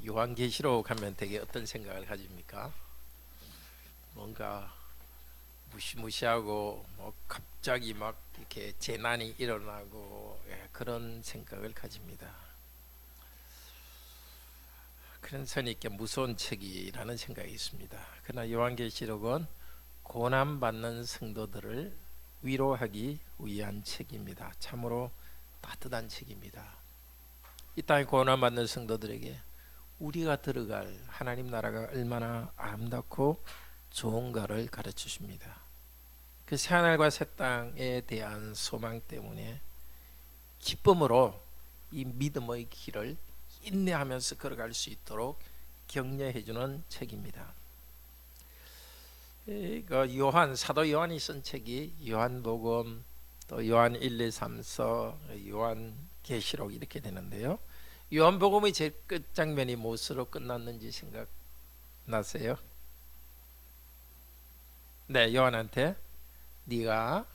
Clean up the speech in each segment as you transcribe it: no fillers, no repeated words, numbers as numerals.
요한계시록 하면 되게 어떤 생각을 가집니까? 뭔가 무시무시하고 갑자기 막 이렇게 재난이 일어나고 그런 생각을 가집니다. 그런 선이 있게 무서운 책이라는 생각이 있습니다. 그러나 요한계시록은 고난받는 성도들을 위로하기 위한 책입니다. 참으로 따뜻한 책입니다. 이 땅에 고난받는 성도들에게 우리가 들어갈 하나님 나라가 얼마나 아름답고 좋은가를 가르쳐 줍니다. 그 새하늘과 새 땅에 대한 소망 때문에 기쁨으로 이 믿음의 길을 인내하면서 걸어갈 수 있도록 격려해 주는 책입니다. 사도 요한이 쓴 책이 요한복음, 또 요한 1, 2, 3서, 요한계시록 이렇게 되는데요. 요한복음의 제일 끝장면이 무엇으로 끝났는지 생각나세요? 네, 요한한테 네가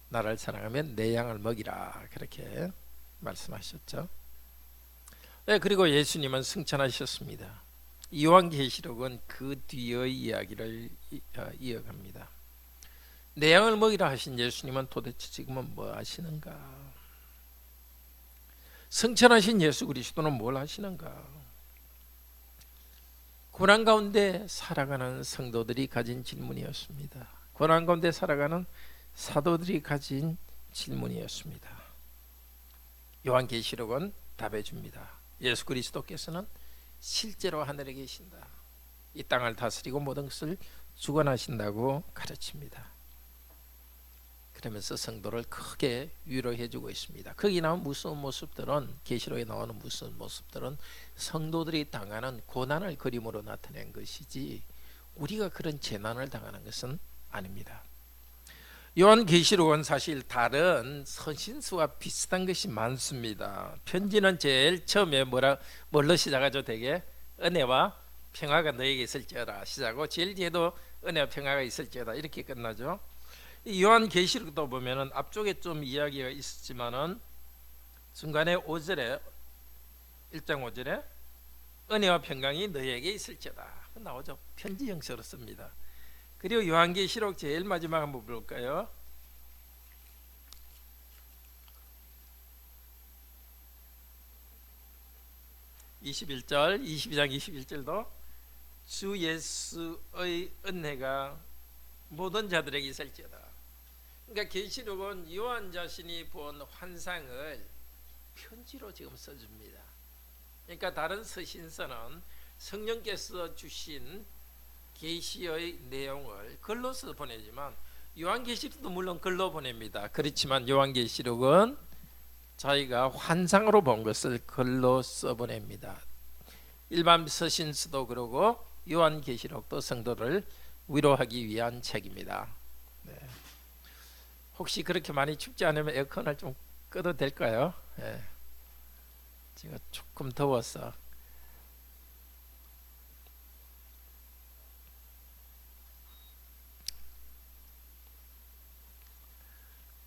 나를 사랑하면 내 양을 먹이라 그렇게 말씀하셨죠. 네, 그리고 예수님은 승천하셨습니다. 요한계시록은 그 뒤의 이야기를 이어갑니다. 내 양을 먹이라 하신 예수님은 도대체 지금은 뭐 하시는가? 승천하신 예수 그리스도는 뭘 하시는가? 고난 가운데 살아가는 성도들이 가진 질문이었습니다. 고난 가운데 살아가는 사도들이 가진 질문이었습니다. 요한계시록은 답해 줍니다. 예수 그리스도께서는 실제로 하늘에 계신다. 이 땅을 다스리고 모든 것을 주관하신다고 가르칩니다. 그러면서 성도를 크게 위로해 주고 있습니다. 거기 나온 무서운 모습들은, 계시록에 나오는 무서운 모습들은 성도들이 당하는 고난을 그림으로 나타낸 것이지 우리가 그런 재난을 당하는 것은 아닙니다. 요한계시록은 사실 다른 서신서와 비슷한 것이 많습니다. 편지는 제일 처음에 뭘로 시작하죠? 되게 은혜와 평화가 너에게 있을지어다 시작하고 제일 뒤에도 은혜와 평화가 있을지어다 이렇게 끝나죠. 요한계시록도 보면은 앞쪽에 좀 이야기가 있었지만은 중간에 5절에 1장 5절에 은혜와 평강이 너에게 있을지어다 나오죠. 편지 형식으로 씁니다. 그리고 요한계시록 제일 마지막 한번 볼까요? (21절) 22장 21절도 주 예수의 은혜가 모든 자들에게 있을지어다. 그러니까 계시록은 요한 자신이 본 환상을 편지로 지금 써줍니다. 그러니까 다른 서신서는 성령께서 주신 계시의 내용을 글로 써 보내지만 요한계시록도 물론 글로 보냅니다. 그렇지만 요한계시록은 자기가 환상으로 본 것을 글로 써 보냅니다. 일반 서신서도 그러고 요한계시록도 성도를 위로하기 위한 책입니다. 네. 혹시 그렇게 많이 춥지 않으면 에어컨을 좀 꺼도 될까요? 네. 제가 조금 더워서.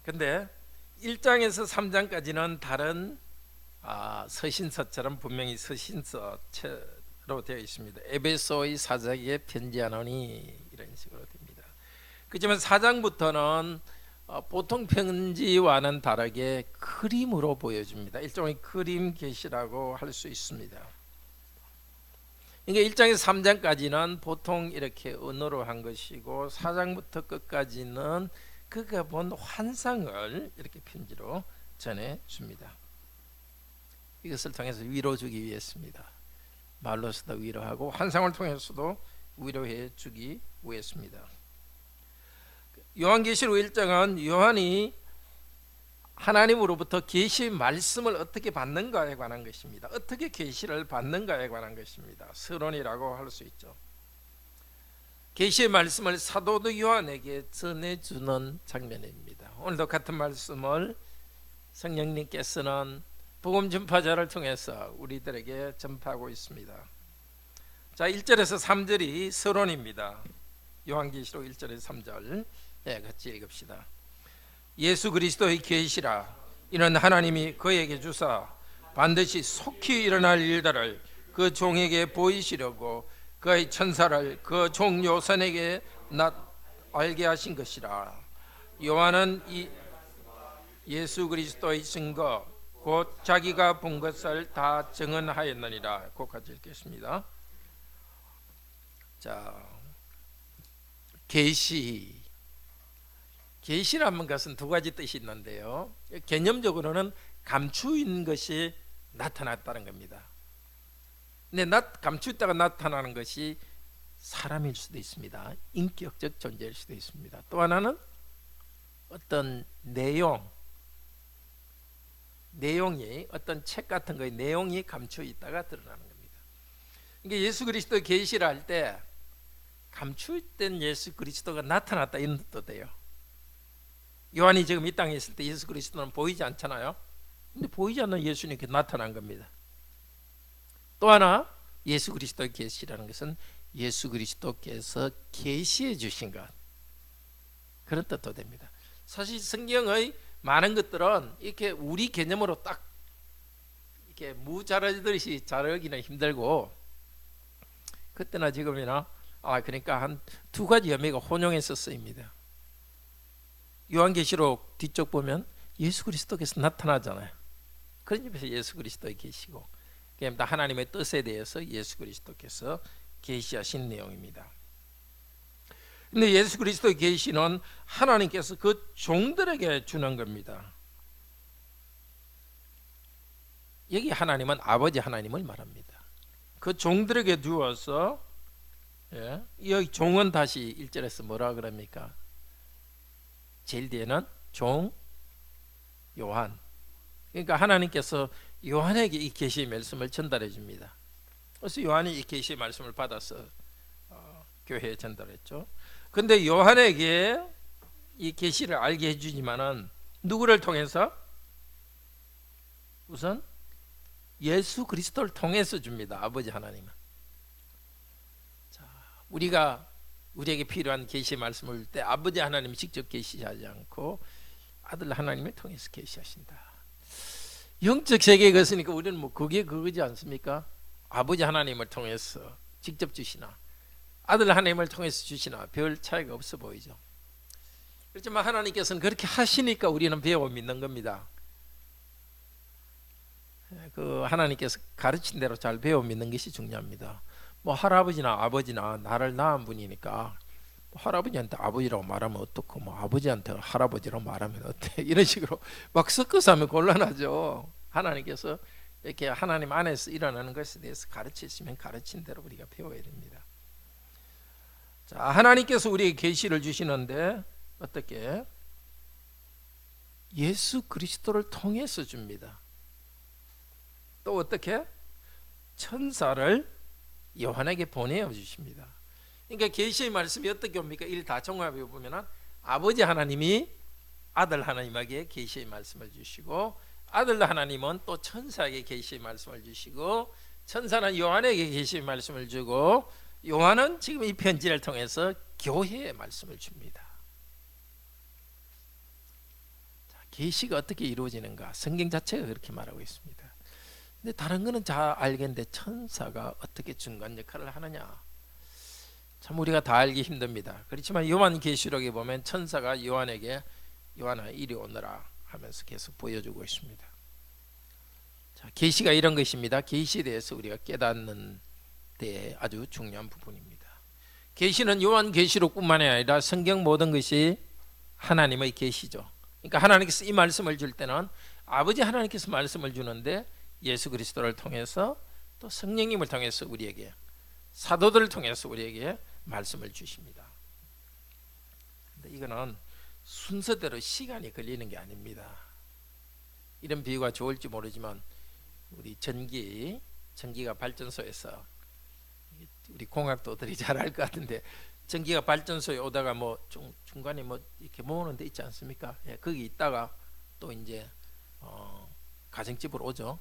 근데 1장에서 3장까지는 다른 서신서처럼 분명히 서신서로 되어 있습니다. 에베소의 사자에게 편지하노니 이런 식으로 됩니다. 그렇지만 4장부터는 보통 편지와는 다르게 그림으로 보여줍니다. 일종의 그림 계시라고 할 수 있습니다. 그러니까 1장에서 3장까지는 보통 이렇게 언어로 한 것이고 4장부터 끝까지는 그가 본 환상을 이렇게 편지로 전해줍니다. 이것을 통해서 위로 주기 위해서입니다. 말로서도 위로하고 환상을 통해서도 위로해 주기 위해서입니다. 요한계시록 1장은 요한이 하나님으로부터 계시의 말씀을 어떻게 받는가에 관한 것입니다. 어떻게 계시를 받는가에 관한 것입니다. 서론이라고 할 수 있죠. 계시의 말씀을 사도 요한에게 전해주는 장면입니다. 오늘도 같은 말씀을 성령님께서는 복음 전파자를 통해서 우리들에게 전파하고 있습니다. 자, 1절에서 3절이 서론입니다. 요한계시록 1절에서 3절 같이 읽읍시다. 예수 그리스도의 계시라. 이는 하나님이 그에게 주사 반드시 속히 일어날 일들을 그 종에게 보이시려고 그의 천사를 그 종 요선에게 알게 하신 것이라. 요한은 이 예수 그리스도의 증거 곧 자기가 본 것을 다 증언하였느니라. 거기까지 읽겠습니다. 자, 계시라는 것은 두 가지 뜻이 있는데요. 개념적으로는 감추인 것이 나타났다는 겁니다. 근데 감추있다가 나타나는 것이 사람일 수도 있습니다. 인격적 존재일 수도 있습니다. 또 하나는 어떤 내용이 어떤 책 같은 거의 내용이 감추어 있다가 드러나는 겁니다. 그러니까 예수 그리스도 계시를 할 때 감추된 예수 그리스도가 나타났다 이런 뜻도 돼요. 요한이 지금 이 땅에 있을 때 예수 그리스도는 보이지 않잖아요. 근데 보이지 않는 예수님께 나타난 겁니다. 또 하나 예수 그리스도의 계시라는 것은 예수 그리스도께서 계시해 주신 것, 그런 뜻도 됩니다. 사실 성경의 많은 것들은 이렇게 우리 개념으로 딱 이렇게 무자르듯이 자르기는 힘들고, 그때나 지금이나 그러니까 한 두 가지 의미가 혼용해서 쓰입니다. 요한계시록 뒤쪽 보면 예수 그리스도께서 나타나잖아요. 그런 점에서 예수 그리스도의 계시고, 그러니까 하나님의 뜻에 대해서 예수 그리스도께서 계시하신 내용입니다. 근데 예수 그리스도의 계시는 하나님께서 그 종들에게 주는 겁니다. 여기 하나님은 아버지 하나님을 말합니다. 그 종들에게 주어서, 여기 종은 다시 1절에서 뭐라 그럽니까? 제일 뒤에는 종 요한. 그러니까 하나님께서 요한에게 이 계시의 말씀을 전달해 줍니다. 그래서 요한이 이 계시의 말씀을 받아서 교회에 전달했죠. 근데 요한에게 이 계시를 알게 해주지만은 누구를 통해서? 우선 예수 그리스도를 통해서 줍니다. 아버지 하나님은. 자, 우리에게 필요한 계시의 말씀을 줄 때 아버지 하나님이 직접 계시하지 않고 아들 하나님을 통해서 계시하신다. 영적 세계에 갔으니까 우리는 뭐 그게 그거지 않습니까? 아버지 하나님을 통해서 직접 주시나 아들 하나님을 통해서 주시나 별 차이가 없어 보이죠. 그렇지만 하나님께서는 그렇게 하시니까 우리는 배워 믿는 겁니다. 그 하나님께서 가르친 대로 잘 배워 믿는 것이 중요합니다. 뭐 할아버지나 아버지나 나를 낳은 분이니까 할아버지한테 아버지라고 말하면 어떻고, 뭐 아버지한테 할아버지라고 말하면 어때, 이런 식으로 막 섞어서 하면 곤란하죠. 하나님께서 이렇게 하나님 안에서 일어나는 것에 대해서 가르치시면 가르친 대로 우리가 배워야 됩니다. 자, 하나님께서 우리에게 계시를 주시는데 어떻게? 예수 그리스도를 통해서 줍니다. 또 어떻게? 천사를 요한에게 보내어 주십니다. 그러니까 계시의 말씀이 어떻게 옵니까? 이를 다 종합해 보면은 아버지 하나님이 아들 하나님에게 계시의 말씀을 주시고, 아들 하나님은 또 천사에게 계시의 말씀을 주시고, 천사는 요한에게 계시의 말씀을 주고, 요한은 지금 이 편지를 통해서 교회의 말씀을 줍니다. 계시가 어떻게 이루어지는가? 성경 자체가 그렇게 말하고 있습니다. 근데 다른 거는 잘 알겠는데 천사가 어떻게 중간 역할을 하느냐? 참 우리가 다 알기 힘듭니다. 그렇지만 요한계시록에 보면 천사가 요한에게 요한아 이리 오너라 하면서 계속 보여주고 있습니다. 자, 계시가 이런 것입니다. 계시에 대해서 우리가 깨닫는 데 아주 중요한 부분입니다. 계시는 요한계시록뿐만이 아니라 성경 모든 것이 하나님의 계시죠. 그러니까 하나님께서 이 말씀을 줄 때는 아버지 하나님께서 말씀을 주는데 예수 그리스도를 통해서 또 성령님을 통해서 우리에게, 사도들을 통해서 우리에게 말씀을 주십니다. 근데 이거는 순서대로 시간이 걸리는 게 아닙니다. 이런 비유가 좋을지 모르지만 우리 전기가 발전소에서, 우리 공학도들이 잘 알 것 같은데, 전기가 발전소에 오다가 뭐 중간에 뭐 이렇게 모으는 데 있지 않습니까? 거기 있다가 또 이제 가정집으로 오죠.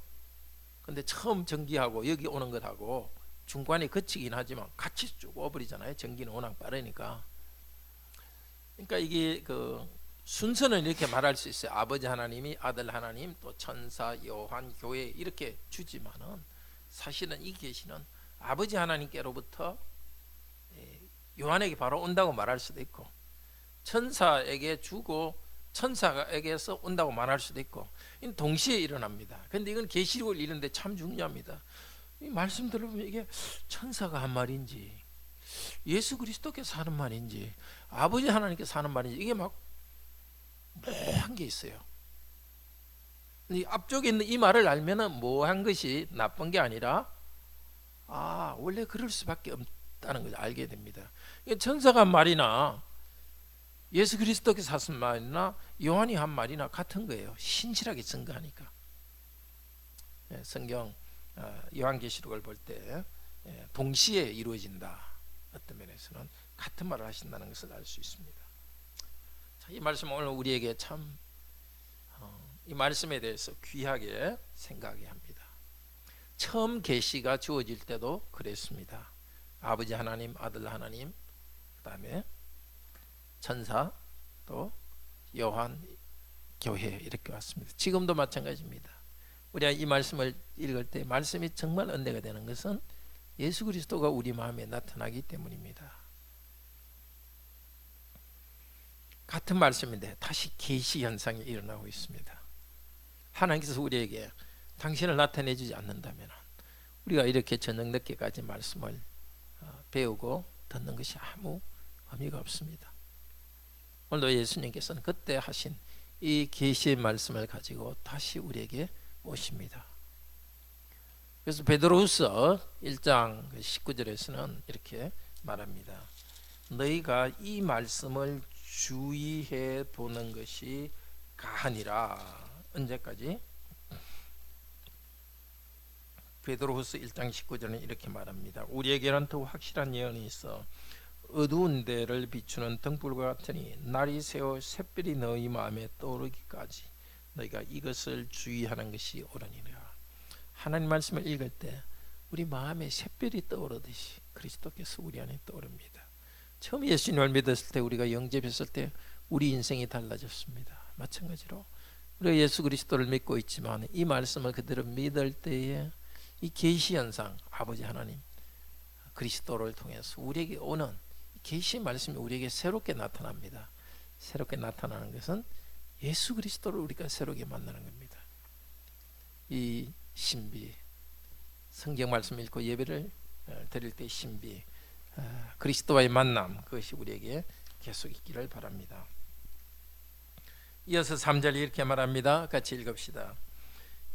근데 처음 전기하고 여기 오는 것하고 중간에 거치긴 하지만 같이 쭉 와버리잖아요. 전기는 워낙 빠르니까. 그러니까 이게 그 순서는 이렇게 말할 수 있어요. 아버지 하나님이, 아들 하나님, 또 천사, 요한, 교회 이렇게 주지만은 사실은 이 계시는 아버지 하나님께로부터 요한에게 바로 온다고 말할 수도 있고, 천사에게 주고 천사에게서 온다고 말할 수도 있고, 동시에 일어납니다. 근데 이건 계시록을 읽는데 참 중요합니다. 이 말씀 들어보면 이게 천사가 한 말인지 예수 그리스도께서 하는 말인지 아버지 하나님께서 하는 말인지 이게 막 모호한 게 있어요. 이 앞쪽에 있는 이 말을 알면은 모호한 것이 나쁜 게 아니라 원래 그럴 수밖에 없다는 걸 알게 됩니다. 천사가 한 말이나 예수 그리스도께서 하신 말이나 요한이 한 말이나 같은 거예요. 신실하게 증거하니까. 성경 요한계시록을 볼 때 동시에 이루어진다. 어떤 면에서는 같은 말을 하신다는 것을 알 수 있습니다. 자, 이 말씀은 오늘 우리에게 참 이 말씀에 대해서 귀하게 생각해야 합니다. 처음 계시가 주어질 때도 그랬습니다. 아버지 하나님, 아들 하나님, 그 다음에 천사, 또 요한, 교회 이렇게 왔습니다. 지금도 마찬가지입니다. 우리가 이 말씀을 읽을 때 말씀이 정말 은혜가 되는 것은 예수 그리스도가 우리 마음에 나타나기 때문입니다. 같은 말씀인데 다시 계시 현상이 일어나고 있습니다. 하나님께서 우리에게 당신을 나타내 주지 않는다면 우리가 이렇게 저녁 늦게까지 말씀을 배우고 듣는 것이 아무 의미가 없습니다. 오늘도 예수님께서는 그때 하신 이 계시의 말씀을 가지고 다시 우리에게 오십니다. 그래서 베드로후서 1장 19절에서는 이렇게 말합니다. 너희가 이 말씀을 주의해 보는 것이 가하니라. 언제까지? 베드로후서 1장 19절은 이렇게 말합니다. 우리에게는 더 확실한 예언이 있어 어두운 데를 비추는 등불과 같으니 날이 새어 샛별이 너희 마음에 떠오르기까지 너희가 이것을 주의하는 것이 옳으니라. 하나님 말씀을 읽을 때 우리 마음에 샛별이 떠오르듯이 그리스도께서 우리 안에 떠오릅니다. 처음 예수님을 믿었을 때, 우리가 영접했을 때 우리 인생이 달라졌습니다. 마찬가지로 우리가 예수 그리스도를 믿고 있지만 이 말씀을 그대로 믿을 때에 이 계시 현상, 아버지 하나님 그리스도를 통해서 우리에게 오는 계시 말씀이 우리에게 새롭게 나타납니다. 새롭게 나타나는 것은 예수 그리스도를 우리가 새롭게 만나는 겁니다. 이 신비, 성경 말씀 읽고 예배를 드릴 때 신비, 그리스도와의 만남, 그것이 우리에게 계속 있기를 바랍니다. 이어서 3절 이렇게 말합니다. 같이 읽읍시다.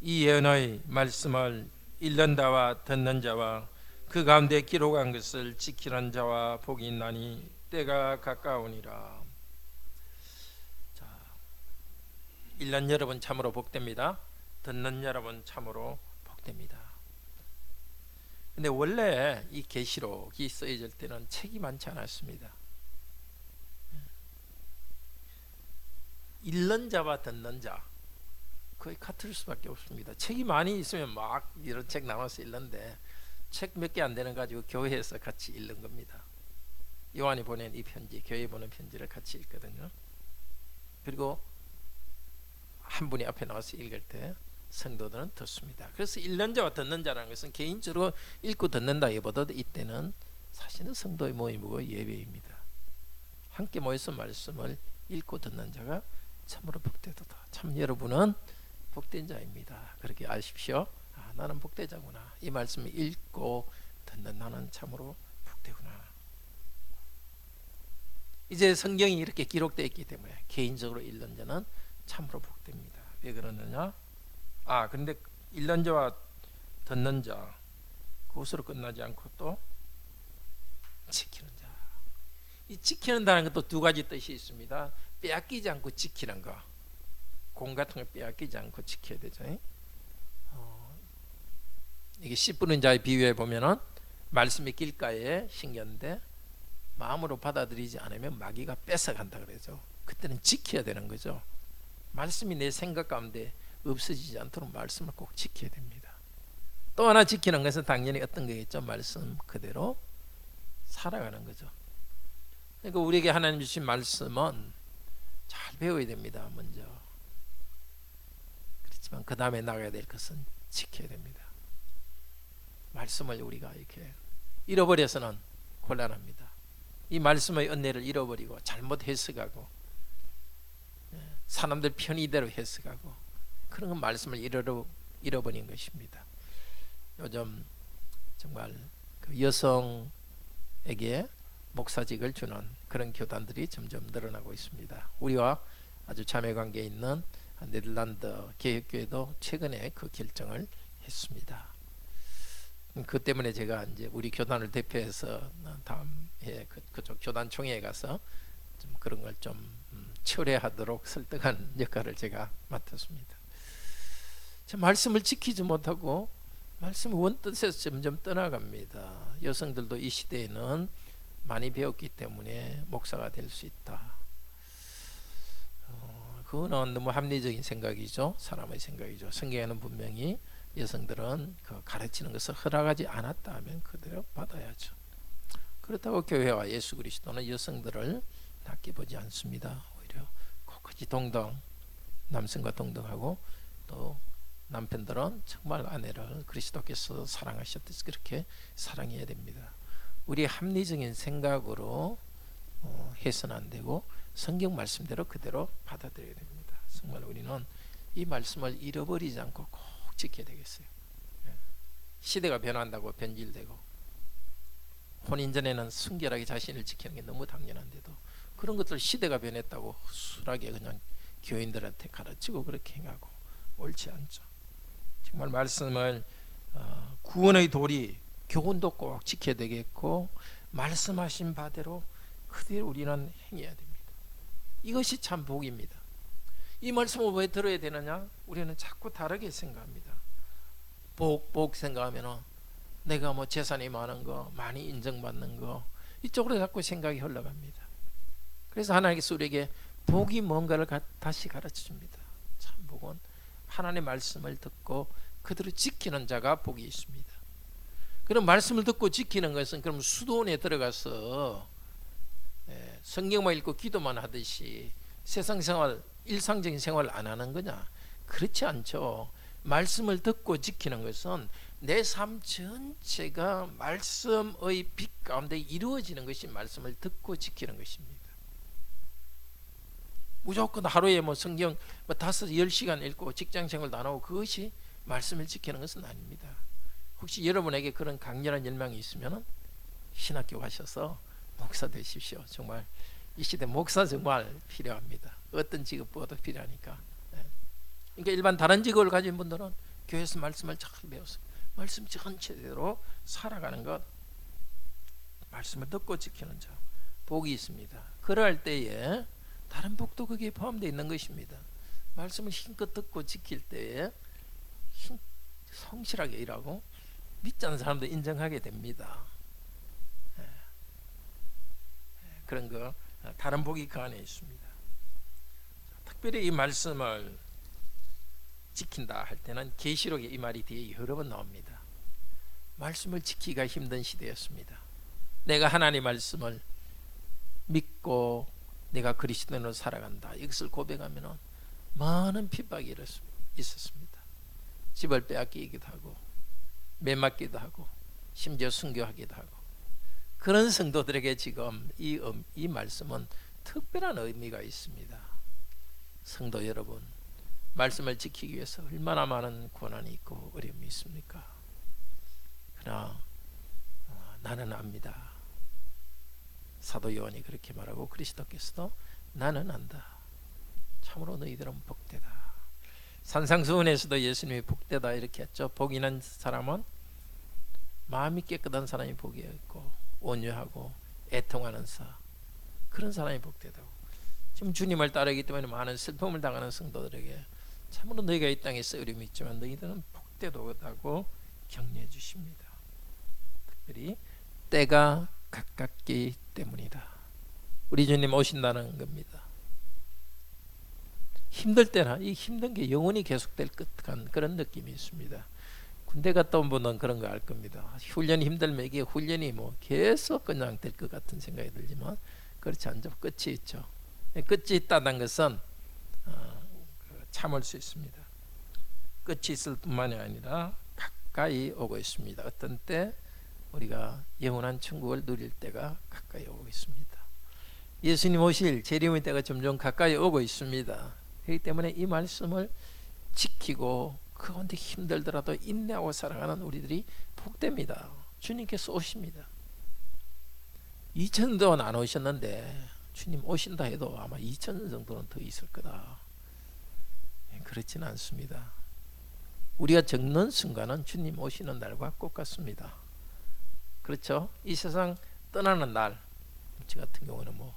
이 예언의 말씀을 읽는 자와 듣는 자와 그 가운데 기록한 것을 지키는 자와 복이 있나니 때가 가까우니라. 자, 읽는 여러분 참으로 복됩니다. 듣는 여러분 참으로 복됩니다. 근데 원래 이 계시록이 쓰여질 때는 책이 많지 않았습니다. 읽는 자와 듣는 자 거의 같을 수밖에 없습니다. 책이 많이 있으면 막 이런 책 나눠서 읽는데 책 몇 개 안 되는 가지고 교회에서 같이 읽는 겁니다. 요한이 보낸 이 편지, 교회 보낸 편지를 같이 읽거든요. 그리고 한 분이 앞에 나와서 읽을 때 성도들은 듣습니다. 그래서 읽는 자와 듣는 자라는 것은 개인적으로 읽고 듣는다기보다도 이때는 사실은 성도의 모임이고 예배입니다. 함께 모여서 말씀을 읽고 듣는 자가 참으로 복되도다. 참 여러분은 복된 자입니다. 그렇게 아십시오. 나는 복되자구나. 이 말씀을 읽고 듣는 나는 참으로 복되구나. 이제 성경이 이렇게 기록되어 있기 때문에 개인적으로 읽는 자는 참으로 복됩니다. 왜 그러느냐? 근데 읽는 자와 듣는 자 그것으로 끝나지 않고 또 지키는 자. 이 지키는다는 것도 두 가지 뜻이 있습니다. 빼앗기지 않고 지키는 거. 공 같은 걸 빼앗기지 않고 지켜야 되죠. 이게 씨 뿌는 자의 비유에 보면은 말씀이 길가에 심겼는데 마음으로 받아들이지 않으면 마귀가 뺏어간다 그러죠. 그때는 지켜야 되는 거죠. 말씀이 내 생각 가운데 없어지지 않도록 말씀을 꼭 지켜야 됩니다. 또 하나 지키는 것은 당연히 어떤 거겠죠? 말씀 그대로 살아가는 거죠. 그러니까 우리에게 하나님 주신 말씀은 잘 배워야 됩니다. 먼저. 그렇지만 그 다음에 나가야 될 것은 지켜야 됩니다. 말씀을 우리가 이렇게 잃어버려서는 곤란합니다. 이 말씀의 은혜를 잃어버리고 잘못 해석하고 사람들 편의대로 해석하고 그런 건 말씀을 잃어버린 것입니다. 요즘 정말 그 여성에게 목사직을 주는 그런 교단들이 점점 늘어나고 있습니다. 우리와 아주 자매관계에 있는 네덜란드 개혁교회도 최근에 그 결정을 했습니다. 그 때문에 제가 이제 우리 교단을 대표해서 다음 해 그쪽 교단 총회에 가서 좀 그런 걸 좀 철회하도록 설득한 역할을 제가 맡았습니다. 말씀을 지키지 못하고 말씀 원뜻에서 점점 떠나갑니다. 여성들도 이 시대에는 많이 배웠기 때문에 목사가 될 수 있다. 그거는 너무 합리적인 생각이죠. 사람의 생각이죠. 성경에는 분명히 여성들은 그 가르치는 것을 허락하지 않았다 하면 그대로 받아야죠. 그렇다고 교회와 예수 그리스도는 여성들을 낮게 보지 않습니다. 오히려 굳이 동등, 남성과 동등하고 또 남편들은 정말 아내를 그리스도께서 사랑하셨듯이 그렇게 사랑해야 됩니다. 우리 합리적인 생각으로 해서는 안 되고 성경 말씀대로 그대로 받아들여야 됩니다. 정말 우리는 이 말씀을 잃어버리지 않고 꼭 지켜야 되겠어요. 시대가 변한다고 변질되고 혼인 전에는 순결하게 자신을 지키는 게 너무 당연한데도 그런 것들 시대가 변했다고 허술하게 그냥 교인들한테 가르치고 그렇게 행하고 옳지 않죠. 정말 말씀을 구원의 도리 교훈도 꼭 지켜야 되겠고 말씀하신 바대로 그대로 우리는 행해야 됩니다. 이것이 참 복입니다. 이 말씀을 왜 들어야 되느냐? 우리는 자꾸 다르게 생각합니다. 복 생각하면 내가 뭐 재산이 많은 거, 많이 인정받는 거 이쪽으로 자꾸 생각이 흘러갑니다. 그래서 하나님께서 우리에게 복이 뭔가를 다시 가르쳐 줍니다. 참 복은 하나님의 말씀을 듣고 그대로 지키는 자가 복이 있습니다. 그럼 말씀을 듣고 지키는 것은 그럼 수도원에 들어가서 성경만 읽고 기도만 하듯이 세상 생활, 일상적인 생활을 안 하는 거냐? 그렇지 않죠. 말씀을 듣고 지키는 것은 내 삶 전체가 말씀의 빛 가운데 이루어지는 것이 말씀을 듣고 지키는 것입니다. 무조건 하루에 뭐 성경 5-10시간 읽고 직장 생활도 안 하고 그것이 말씀을 지키는 것은 아닙니다. 혹시 여러분에게 그런 강렬한 열망이 있으면 신학교 가셔서 목사 되십시오. 정말 이 시대 목사 정말 필요합니다. 어떤 직업보다도 필요하니까. 그러니까 일반 다른 직업을 가진 분들은 교회에서 말씀을 잘 배워서 말씀 전체대로 살아가는 것, 말씀을 듣고 지키는 자 복이 있습니다. 그럴 때에 다른 복도 거기에 포함되어 있는 것입니다. 말씀을 힘껏 듣고 지킬 때에 성실하게 일하고 믿지 않는 사람도 인정하게 됩니다. 그런 거 다른 복이 그 안에 있습니다. 특별히 이 말씀을 지킨다 할 때는 계시록에 이 말이 뒤에 여러 번 나옵니다. 말씀을 지키기가 힘든 시대였습니다. 내가 하나님의 말씀을 믿고 내가 그리스도인으로 살아간다 이것을 고백하면 많은 핍박이 있었습니다. 집을 빼앗기기도 하고 매맞기도 하고 심지어 순교하기도 하고 그런 성도들에게 지금 이 말씀은 특별한 의미가 있습니다. 성도 여러분, 말씀을 지키기 위해서 얼마나 많은 고난이 있고 어려움이 있습니까? 그러나 나는 압니다. 사도 요한이 그렇게 말하고 그리스도께서도 나는 안다. 참으로 너희들은 복되다. 산상수훈에서도 예수님이 복되다 이렇게 했죠. 복 있는 사람은 마음이 깨끗한 사람이 복이 있고 온유하고 애통하는 사 그런 사람이 복되다고. 지금 주님을 따르기 때문에 많은 슬픔을 당하는 성도들에게 참으로 너희가 이 땅에서 어려움이 있지만 너희들은 복되도다고 격려해 주십니다. 특별히 때가 가깝기 때문이다. 우리 주님 오신다는 겁니다. 힘들 때나 이 힘든 게 영원히 계속될 듯한 그런 느낌이 있습니다. 군대 갔다 온 분은 그런 거 알 겁니다. 훈련이 힘들면 이게 훈련이 뭐 계속 그냥 될 것 같은 생각이 들지만 그렇지 않죠. 끝이 있죠. 끝이 있다는 것은 참을 수 있습니다. 끝이 있을 뿐만이 아니라 가까이 오고 있습니다. 어떤 때 우리가 영원한 천국을 누릴 때가 가까이 오고 있습니다. 예수님 오실 재림의 때가 점점 가까이 오고 있습니다. 그렇기 때문에 이 말씀을 지키고 그 가운데 힘들더라도 인내하고 살아가는 우리들이 복됩니다. 주님께서 오십니다. 2000년 동안 안 오셨는데 주님 오신다 해도 아마 2000년 정도는 더 있을 거다. 그렇지는 않습니다. 우리가 적는 순간은 주님 오시는 날과 똑같습니다. 그렇죠? 이 세상 떠나는 날, 저 같은 경우는 뭐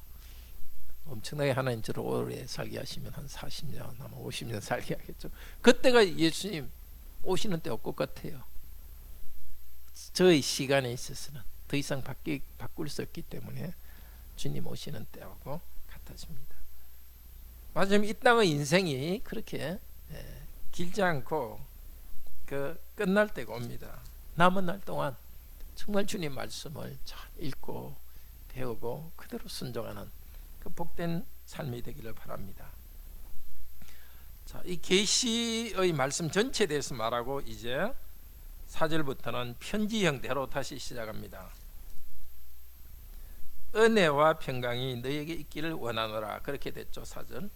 엄청나게 하나님 저를 오래 살게 하시면 한 40년 아마 50년 살게 하겠죠. 그때가 예수님 오시는 때와 똑같아요. 저의 시간에 있어서는 더 이상 바꿀 수 없기 때문에 주님 오시는 때하고 같아집니다. 맞으면 이 땅의 인생이 그렇게 길지 않고 끝날 때가 옵니다. 남은 날 동안 정말 주님 말씀을 잘 읽고 배우고 그대로 순종하는 그 복된 삶이 되기를 바랍니다. 자, 이 계시의 말씀 전체에 대해서 말하고 이제 4절부터는 편지 형태로 다시 시작합니다. 은혜와 평강이 너에게 있기를 원하노라. 그렇게 됐죠. 4절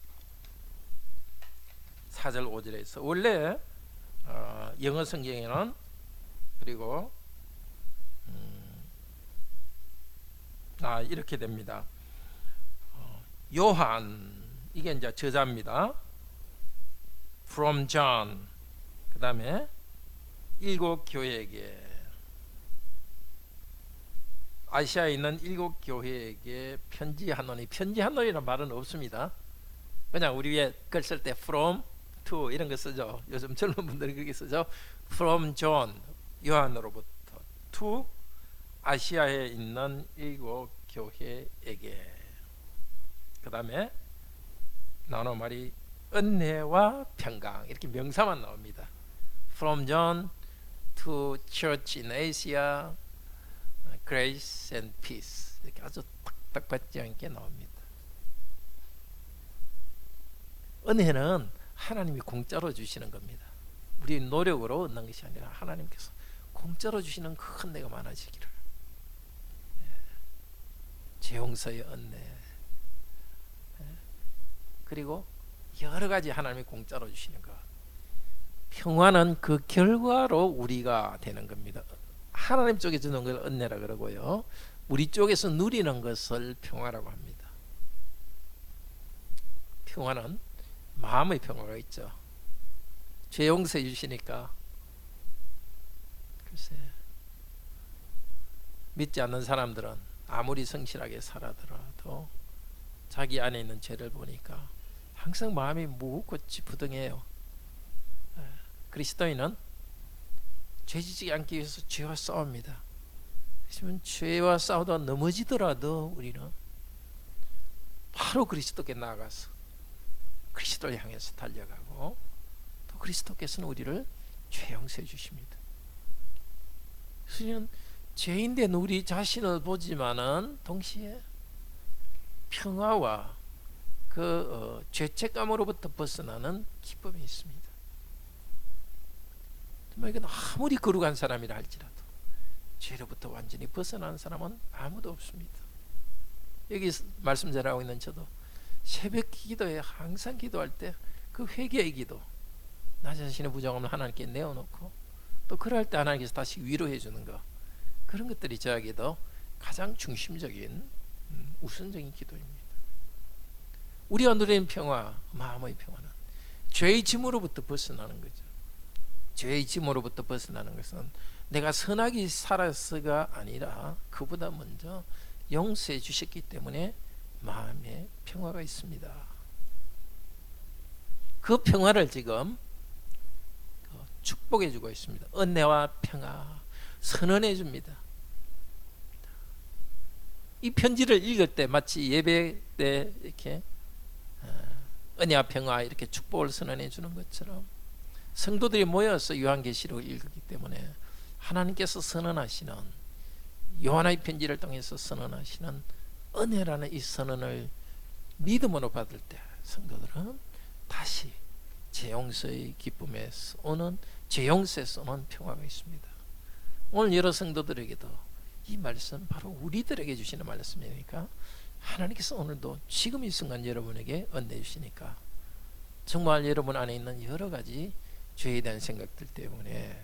5절에서 원래 영어 성경에는 그리고 이렇게 됩니다. 요한, 이게 이제 저자입니다. From John. 그 다음에 7 교회에게, 아시아에 있는 7 교회에게 편지하노니, 편지하노니라는 말은 없습니다. 그냥 우리 위에 글 쓸 때 from, to 이런 거 쓰죠. 요즘 젊은 분들이 그렇게 쓰죠. From John, 요한으로부터, to 아시아에 있는 7 교회에게. 그 다음에 나오는 말이 은혜와 평강, 이렇게 명사만 나옵니다. From John to Church in Asia, Grace and Peace, 이렇게 아주 딱딱 받지 않게 나옵니다. 은혜는 하나님이 공짜로 주시는 겁니다. 우리 노력으로 얻는 것이 아니라 하나님께서 공짜로 주시는 큰 은혜가 많아지기를. 죄 용서의 은혜, 그리고 여러 가지 하나님이 공짜로 주시는 것. 평화는 그 결과로 우리가 되는 겁니다. 하나님 쪽에 주는 걸 은혜라 그러고요, 우리 쪽에서 누리는 것을 평화라고 합니다. 평화는 마음의 평화가 있죠. 죄 용서해 주시니까, 글쎄, 믿지 않는 사람들은 아무리 성실하게 살아더라도 자기 안에 있는 죄를 보니까 항상 마음이 무겁고 부등해요. 그리스도인은 죄지지 않기 위해서 죄와 싸웁니다. 그렇지만 죄와 싸우다 넘어지더라도 우리는 바로 그리스도께 나아가서 그리스도를 향해서 달려가고, 또 그리스도께서는 우리를 죄 용서해 주십니다. 우리는 죄인된 우리 자신을 보지만은 동시에 평화와 죄책감으로부터 벗어나는 기쁨이 있습니다. 이건 아무리 거룩한 사람이라 할지라도 죄로부터 완전히 벗어나는 사람은 아무도 없습니다. 여기 말씀 전하고 있는 저도 새벽 기도에 항상 기도할 때 그 회개의 기도, 나 자신의 부정함을 하나님께 내어놓고 또 그럴 때 하나님께서 다시 위로해 주는 것, 그런 것들이 저에게도 가장 중심적인 우선적인 기도입니다. 우리가 누리는 평화, 마음의 평화는 죄의 짐으로부터 벗어나는 거죠. 죄의 짐으로부터 벗어나는 것은 내가 선하게 살아서가 아니라 그보다 먼저 용서해 주셨기 때문에 마음에 평화가 있습니다. 그 평화를 지금 축복해 주고 있습니다. 은혜와 평화 선언해 줍니다. 이 편지를 읽을 때 마치 예배 때 이렇게 은혜와 평화 이렇게 축복을 선언해 주는 것처럼 성도들이 모여서 요한계시록을 읽기 때문에 하나님께서 선언하시는, 요한의 편지를 통해서 선언하시는 은혜라는 이 선언을 믿음으로 받을 때 성도들은 다시 제 용서의 기쁨에서 오는 죄 용서에 쏘는 평화가 있습니다. 오늘 여러 성도들에게도 이 말씀 바로 우리들에게 주시는 말씀이니까 하나님께서 오늘도 지금 이 순간 여러분에게 은혜 주시니까 정말 여러분 안에 있는 여러 가지 죄에 대한 생각들 때문에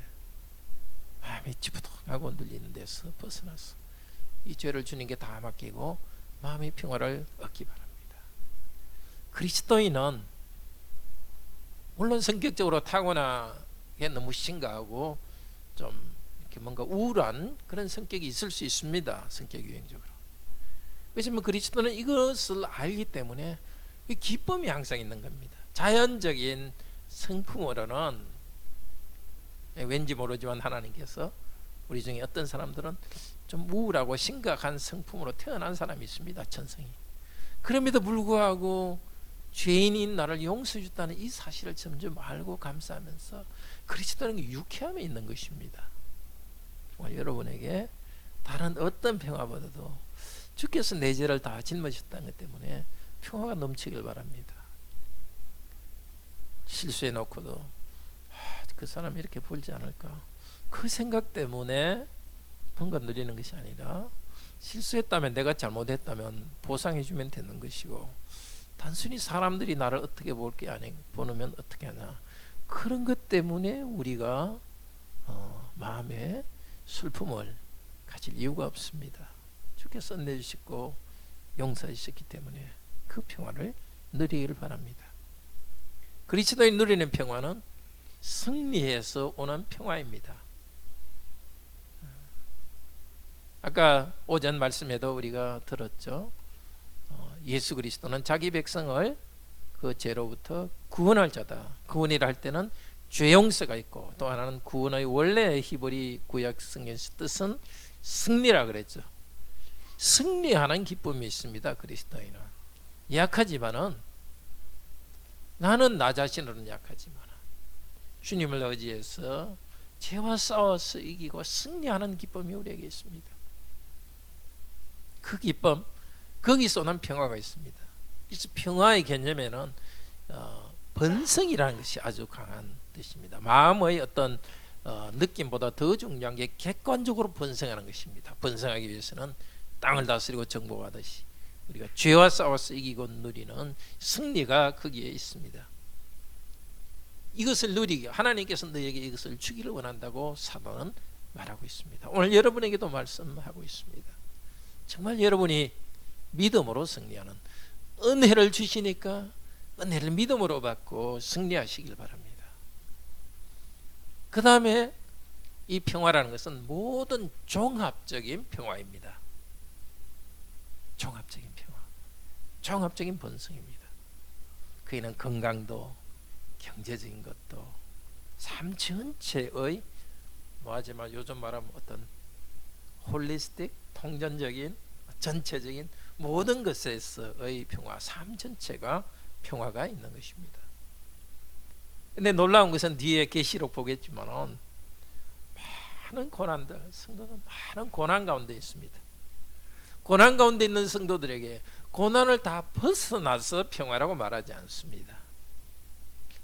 마음이 찌뿌둥하고 눌리는 데서 벗어나서 이 죄를 주님께 다 맡기고 마음의 평화를 얻기 바랍니다. 그리스도인은 물론 성격적으로 타고나게 너무 심각하고 좀 이렇게 뭔가 우울한 그런 성격이 있을 수 있습니다. 성격 유형적으로. 그렇지만 그리스도는 이것을 알기 때문에 기쁨이 항상 있는 겁니다. 자연적인 성품으로는 왠지 모르지만 하나님께서 우리 중에 어떤 사람들은 좀 우울하고 심각한 성품으로 태어난 사람이 있습니다. 천성이. 그럼에도 불구하고 죄인인 나를 용서해 줬다는 이 사실을 점점 알고 감사하면서 그리스도는 유쾌함이 있는 것입니다. 정말 여러분에게 다른 어떤 평화보다도 주께서 내 죄를 다 짊어지셨다는 것 때문에 평화가 넘치길 바랍니다. 실수해 놓고도 그 사람이 이렇게 볼지 않을까, 그 생각 때문에 뭔가 누리는 것이 아니라 실수했다면, 내가 잘못했다면 보상해 주면 되는 것이고, 단순히 사람들이 나를 어떻게 볼게 아니 보면 어떻게 하냐, 그런 것 때문에 우리가 마음에 슬픔을 가질 이유가 없습니다. 주께서 내주시고 용서해 주셨기 때문에 그 평화를 누리기를 바랍니다. 그리스도인 누리는 평화는 승리해서 오는 평화입니다. 아까 오전 말씀에도 우리가 들었죠. 예수 그리스도는 자기 백성을 그 죄로부터 구원할 자다. 구원이라 할 때는 죄 용서가 있고, 또 하나는 구원의 원래 히브리 구약 성경의 뜻은 승리라 그랬죠. 승리하는 기쁨이 있습니다. 그리스도인은 약하지만은, 나는 나 자신으로는 약하지만 주님을 의지해서 죄와 싸워서 이기고 승리하는 기쁨이 우리에게 있습니다. 그 기쁨, 거기서 오는 평화가 있습니다. 그래서 평화의 개념에는 번성이라는 것이 아주 강한 뜻입니다. 마음의 어떤 느낌보다 더 중요한 게 객관적으로 번성하는 것입니다. 번성하기 위해서는 땅을 다스리고 정복하듯이 우리가 죄와 싸워서 이기고 누리는 승리가 거기에 있습니다. 이것을 누리기, 하나님께서 너에게 이것을 주기를 원한다고 사도는 말하고 있습니다. 오늘 여러분에게도 말씀하고 있습니다. 정말 여러분이 믿음으로 승리하는, 은혜를 주시니까 은혜를 믿음으로 받고 승리하시길 바랍니다. 그 다음에 이 평화라는 것은 모든 종합적인 평화입니다. 종합적인 평화, 종합적인 번성입니다. 그에는 건강도, 경제적인 것도, 삶 전체의 뭐하지만 요즘 말하면 어떤 홀리스틱, 통전적인, 전체적인 모든 것에서의 평화, 삶 전체가 평화가 있는 것입니다. 근데 놀라운 것은 뒤에 계시록 보겠지만은 많은 고난들, 성도는 많은 고난 가운데 있습니다. 고난 가운데 있는 성도들에게 고난을 다 벗어나서 평화라고 말하지 않습니다.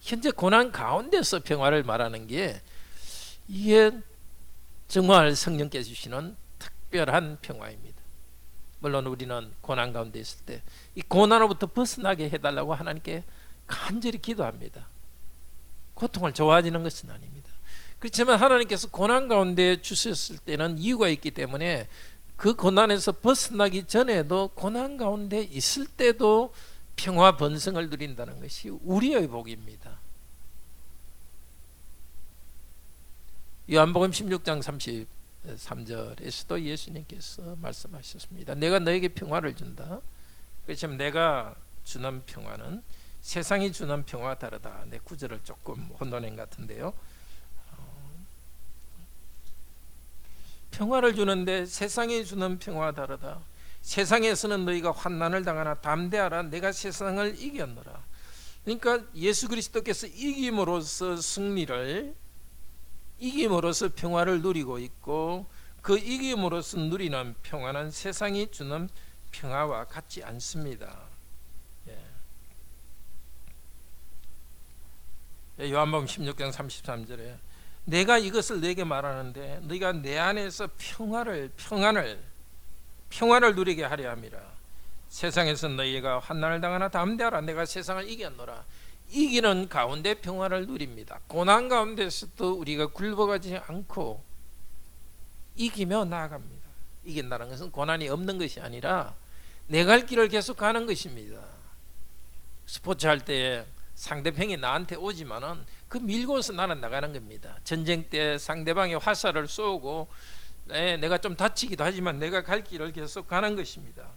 현재 고난 가운데서 평화를 말하는 게, 이게 정말 성령께서 주시는 특별한 평화입니다. 물론 우리는 고난 가운데 있을 때 이 고난으로부터 벗어나게 해달라고 하나님께 간절히 기도합니다. 고통을 좋아지는 것은 아닙니다. 그렇지만 하나님께서 고난 가운데 주셨을 때는 이유가 있기 때문에 그 고난에서 벗어나기 전에도, 고난 가운데 있을 때도 평화 번성을 누린다는 것이 우리의 복입니다. 요한복음 16장 33절에서도 예수님께서 말씀하셨습니다. 내가 너에게 평화를 준다. 그렇지만 내가 주는 평화는 세상이 주는 평화와 다르다. 내 구절을 조금 혼돈한 것 같은데요. 평화를 주는데 세상이 주는 평화와 다르다. 세상에서는 너희가 환난을 당하나 담대하라. 내가 세상을 이겼노라. 그러니까 예수 그리스도께서 이김으로써 승리를, 이김으로써 평화를 누리고 있고, 그 이김으로써 누리는 평화는 세상이 주는 평화와 같지 않습니다. 요한복음 16장 33절에 내가 이것을 너에게 말하는데 너희가 내 안에서 평안을 누리게 하려 함이라. 세상에서 너희가 환난을 당하나 담대하라. 내가 세상을 이겼노라. 이기는 가운데 평화를 누립니다. 고난 가운데서도 우리가 굴복하지 않고 이기며 나아갑니다. 이긴다는 것은 고난이 없는 것이 아니라 내 갈 길을 계속 가는 것입니다. 스포츠 할 때 상대편이 나한테 오지만은 그 밀고서 나는 나가는 겁니다. 전쟁 때 상대방이 화살을 쏘고 내가 좀 다치기도 하지만 내가 갈 길을 계속 가는 것입니다.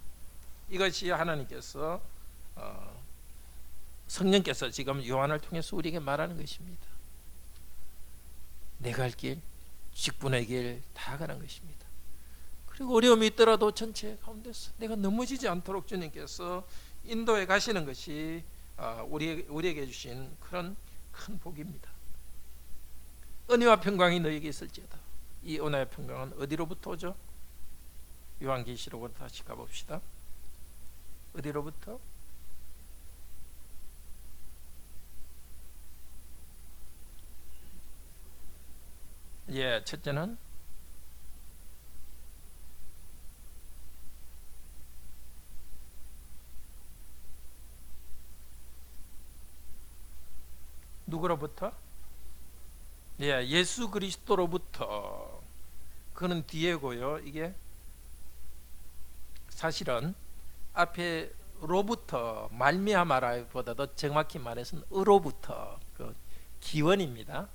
이것이 하나님께서 성령께서 지금 요한을 통해서 우리에게 말하는 것입니다. 내 갈 길, 직분의 길 다 가는 것입니다. 그리고 어려움이 있더라도 전체 가운데서 내가 넘어지지 않도록 주님께서 인도해 가시는 것이 우리에게 주신 그런 큰 복입니다. 은혜와 평강이 너에게 있을지어다. 이 은혜와 평강은 어디로부터 오죠? 요한계시록으로 다시 가봅시다. 어디로부터? 첫째는 누구로부터? 예수 그리스도로부터. 그는 뒤에고요. 이게 사실은 앞에 로부터 말미암아라보다도 정확히 말해서는 으로부터 그 기원입니다.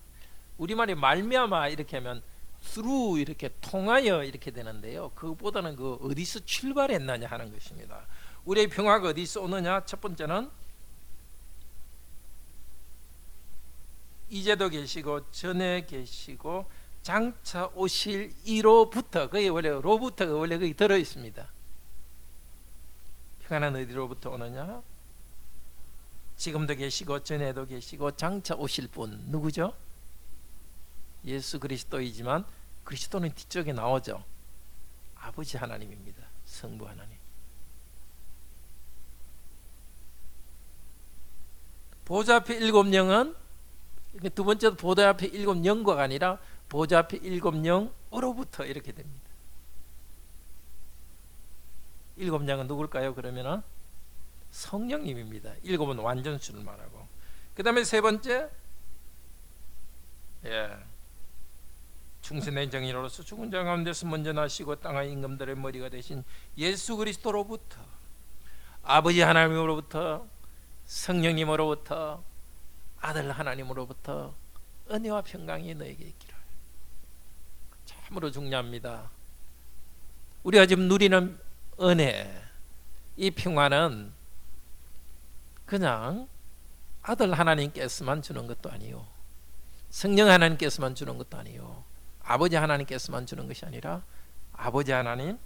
우리말이 말미암아 이렇게 하면 through 이렇게 통하여 이렇게 되는데요. 그보다는 그 어디서 출발했느냐 하는 것입니다. 우리의 평화가 어디서 오느냐? 첫 번째는 이제도 계시고 전에 계시고 장차 오실 이로부터. 그게 원래 로부터가 원래 거기 들어 있습니다. 평안은 어디로부터 오느냐? 지금도 계시고 전에도 계시고 장차 오실 분 누구죠? 예수 그리스도이지만 그리스도는 뒤쪽에 나오죠. 아버지 하나님입니다. 성부 하나님. 보좌 앞에 7영은 두 번째도 보좌 앞에 7영과가 아니라 보좌 앞에 7영으로부터 이렇게 됩니다. 7영은 누굴까요? 그러면은 성령님입니다. 7은 완전수를 말하고. 그 다음에 세 번째, 충신된 정인으로서 죽은 자 가운데서 먼저 나시고 땅의 임금들의 머리가 되신 예수 그리스도로부터, 아버지 하나님으로부터, 성령님으로부터, 아들 하나님으로부터 은혜와 평강이 너에게 있기를. 참으로 중요합니다. 우리가 지금 누리는 은혜, 이 평화는 그냥 아들 하나님께서만 주는 것도 아니요, 성령 하나님께서만 주는 것도 아니요, 아버지 하나님께서만 주는 것이 아니라 아버지 하나님,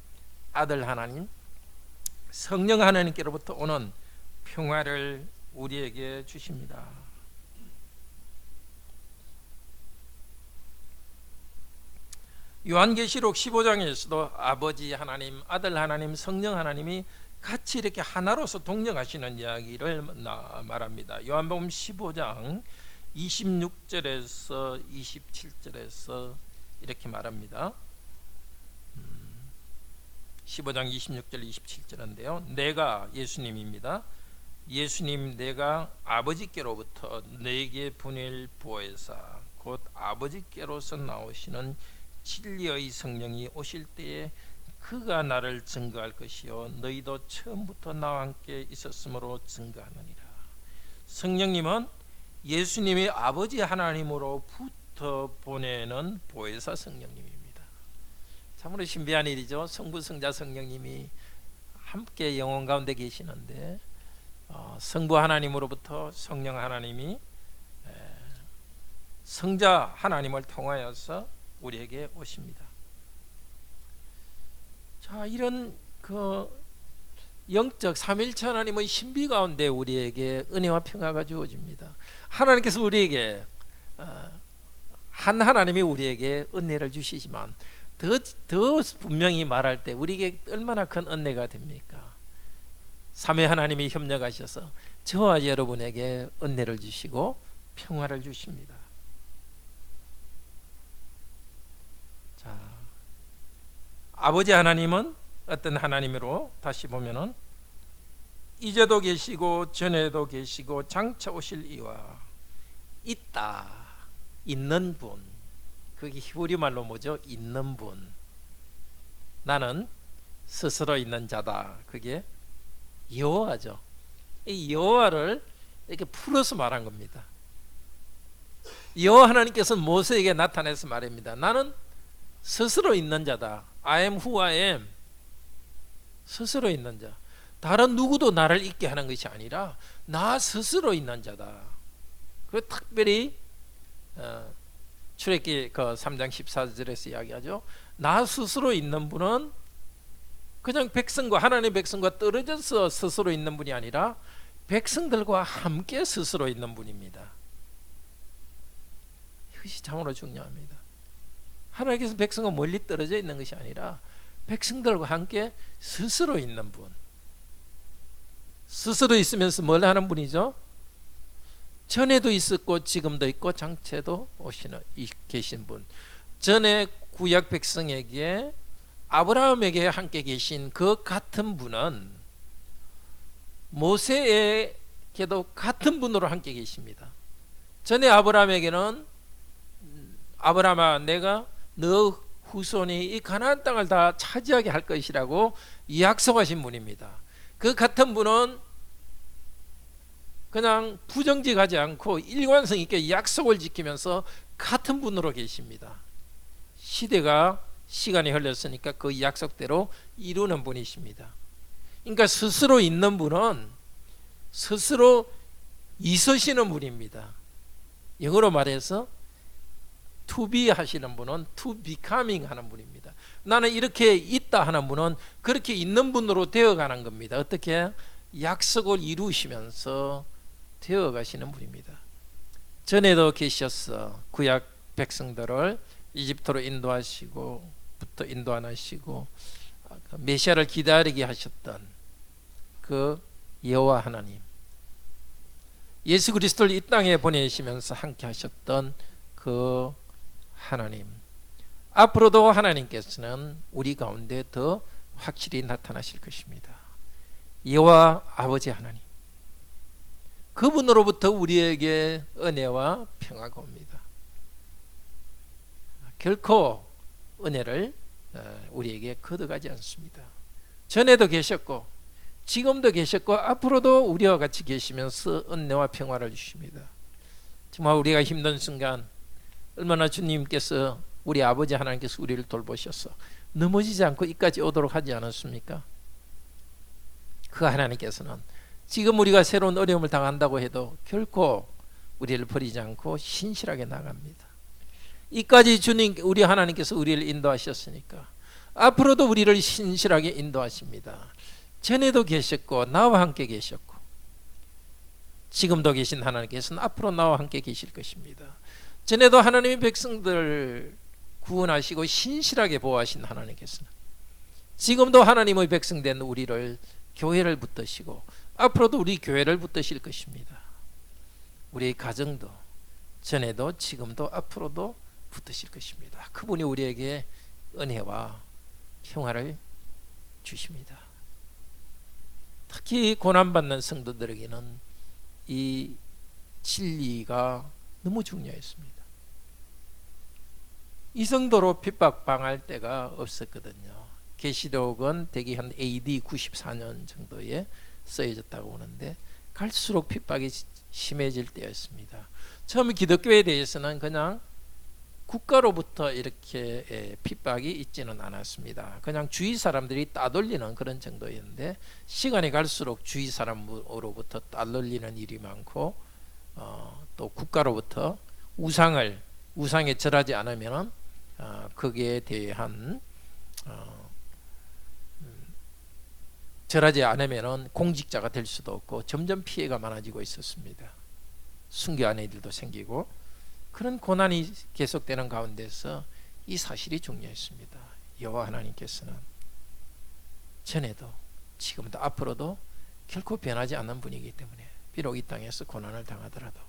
아들 하나님, 성령 하나님께로부터 오는 평화를 우리에게 주십니다. 요한계시록 15장에서도 아버지 하나님, 아들 하나님, 성령 하나님이 같이 이렇게 하나로서 동령하시는 이야기를 말합니다. 요한복음 15장 26절에서 27절에서 이렇게 말합니다. 15장 26절 27절인데요. 내가, 예수님입니다. 예수님, 내가 아버지께로부터 너에게 보낼 보혜사 곧 아버지께로서 나오시는 진리의 성령이 오실 때에 그가 나를 증거할 것이요 너희도 처음부터 나와 함께 있었으므로 증거하느니라. 성령님은 예수님이 아버지 하나님으로부터 보내는 보혜사 성령님입니다. 참으로 신비한 일이죠. 성부, 성자, 성령님이 함께 영혼 가운데 계시는데 성부 하나님으로부터 성령 하나님이 성자 하나님을 통하여서 우리에게 오십니다. 자, 이런 그 영적 삼일체 하나님의 신비 가운데 우리에게 은혜와 평화가 주어집니다. 하나님께서 우리에게 한 하나님이 우리에게 은혜를 주시지만 더 분명히 말할 때 우리에게 얼마나 큰 은혜가 됩니까? 삼위 하나님이 협력하셔서 저와 여러분에게 은혜를 주시고 평화를 주십니다. 아버지 하나님은 어떤 하나님으로 다시 보면은 이제도 계시고 전에도 계시고 장차 오실 이와 있다, 있는 분. 그게 히브리 말로 뭐죠? 있는 분. 나는 스스로 있는 자다. 그게 여호와죠. 이 여호와를 이렇게 풀어서 말한 겁니다. 여호와 하나님께서는 모세에게 나타내서 말합니다. 나는 스스로 있는 자다. I am who I am. 스스로 있는 자. 다른 누구도 나를 있게 하는 것이 아니라 나 스스로 있는 자다. 그 특별히 출애굽기 그 3장 14절에서 이야기하죠. 나 스스로 있는 분은 그냥 백성과 하나님의 백성과 떨어져서 스스로 있는 분이 아니라 백성들과 함께 스스로 있는 분입니다. 이것이 참으로 중요합니다. 하나님께서 백성과 멀리 떨어져 있는 것이 아니라 백성들과 함께 스스로 있는 분. 스스로 있으면서 뭘 하는 분이죠? 전에도 있었고 지금도 있고 장차도 계신 분. 전에 구약 백성에게 아브라함에게 함께 계신 그 같은 분은 모세에게도 같은 분으로 함께 계십니다. 전에 아브라함에게는 아브라함아 내가 너 후손이 이 가나안 땅을 다 차지하게 할 것이라고 약속하신 분입니다. 그 같은 분은 그냥 부정직하지 않고 일관성 있게 약속을 지키면서 같은 분으로 계십니다. 시간이 흘렀으니까 그 약속대로 이루는 분이십니다. 그러니까 스스로 있는 분은 스스로 있으시는 분입니다. 영어로 말해서 to be 하시는 분은 to becoming 하는 분입니다. 나는 이렇게 있다 하는 분은 그렇게 있는 분으로 되어가는 겁니다. 어떻게? 약속을 이루시면서 되어가시는 분입니다. 전에도 계셨어. 구약 백성들을 이집트로 인도하시고 부터 인도 안 하시고 메시아를 기다리게 하셨던 그 여호와 하나님, 예수 그리스도를 이 땅에 보내시면서 함께 하셨던 그 하나님, 앞으로도 하나님께서는 우리 가운데 더 확실히 나타나실 것입니다. 여호와 아버지 하나님, 그분으로부터 우리에게 은혜와 평화가 옵니다. 결코 은혜를 우리에게 거둬가지 않습니다. 전에도 계셨고 지금도 계셨고 앞으로도 우리와 같이 계시면서 은혜와 평화를 주십니다. 정말 우리가 힘든 순간 얼마나 주님께서 우리 아버지 하나님께서 우리를 돌보셔서 넘어지지 않고 이까지 오도록 하지 않았습니까? 그 하나님께서는 지금 우리가 새로운 어려움을 당한다고 해도 결코 우리를 버리지 않고 신실하게 나갑니다. 이까지 주님 우리 하나님께서 우리를 인도하셨으니까 앞으로도 우리를 신실하게 인도하십니다. 전에도 계셨고 나와 함께 계셨고 지금도 계신 하나님께서는 앞으로 나와 함께 계실 것입니다. 전에도 하나님의 백성들 구원하시고 신실하게 보호하신 하나님께서는 지금도 하나님의 백성된 우리를 교회를 붙드시고 앞으로도 우리 교회를 붙드실 것입니다. 우리 가정도 전에도 지금도 앞으로도 붙으실 것입니다. 그분이 우리에게 은혜와 평화를 주십니다. 특히 고난받는 성도들에게는 이 진리가 너무 중요했습니다. 이 정도로 핍박당할 때가 없었거든요. 계시록은 대개 한 AD 94년 정도에 쓰여졌다고 하는데 갈수록 핍박이 심해질 때였습니다. 처음 기독교에 대해서는 그냥 국가로부터 이렇게 핍박이 있지는 않았습니다. 그냥 주위 사람들이 따돌리는 그런 정도였는데 시간이 갈수록 주위 사람으로부터 따돌리는 일이 많고 또 국가로부터 우상에 절하지 않으면 거기에 대한 절하지 않으면 공직자가 될 수도 없고 점점 피해가 많아지고 있었습니다. 순교 아내들도 생기고 그런 고난이 계속되는 가운데서 이 사실이 중요했습니다. 여호와 하나님께서는 전에도 지금도 앞으로도 결코 변하지 않는 분이기 때문에 비록 이 땅에서 고난을 당하더라도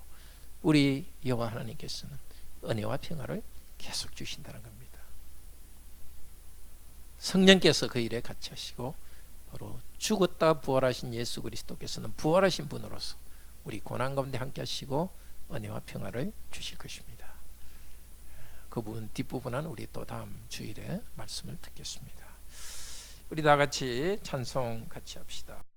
우리 여호와 하나님께서는 은혜와 평화를 계속 주신다는 겁니다. 성령께서 그 일에 같이 하시고 바로 죽었다 부활하신 예수 그리스도께서는 부활하신 분으로서 우리 고난 가운데 함께 하시고 은혜와 평화를 주실 것입니다. 그 부분 뒷부분은 우리 또 다음 주일에 말씀을 듣겠습니다. 우리 다 같이 찬송 같이 합시다.